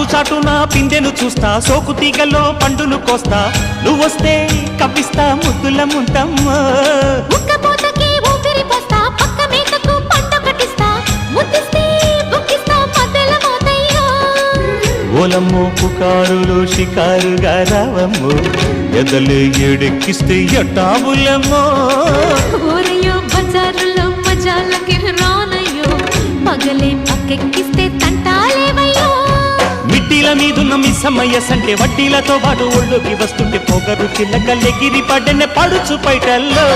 చాటున పిందెను చూస్తా, సోకు తీగల్లో పండును కోస్తా, నువ్వొస్తే కప్పిస్తా ముద్దుల ముంతమ్మో. ఉక్కపోతకి ఊపిరి పోస్తా, పక్క మేతకు పంట కట్టిస్తా, ముద్దిస్తే బుక్కిస్తా మధ్యల మోతయ్యో. ఓలమ్మో పుకారులు షికారుగా రావమ్మో, ఎదలు ఏడెక్కిస్తే ఎట్టాబులమ్మో. ఊరయ్యో బజారులో మజాలకి రానయ్యో, పగలే పక్కెక్కిస్తే తంటాలేవయ్యో. మిట్టిల మీదున్న మిస్సమ్మయ్య సంటే వడ్డీలతో పాటు ఒళ్ళోకి వస్తుంటే పొగరు చిల్లకల్లెగిరి పడ్డనే పడుచు పైటల్లో.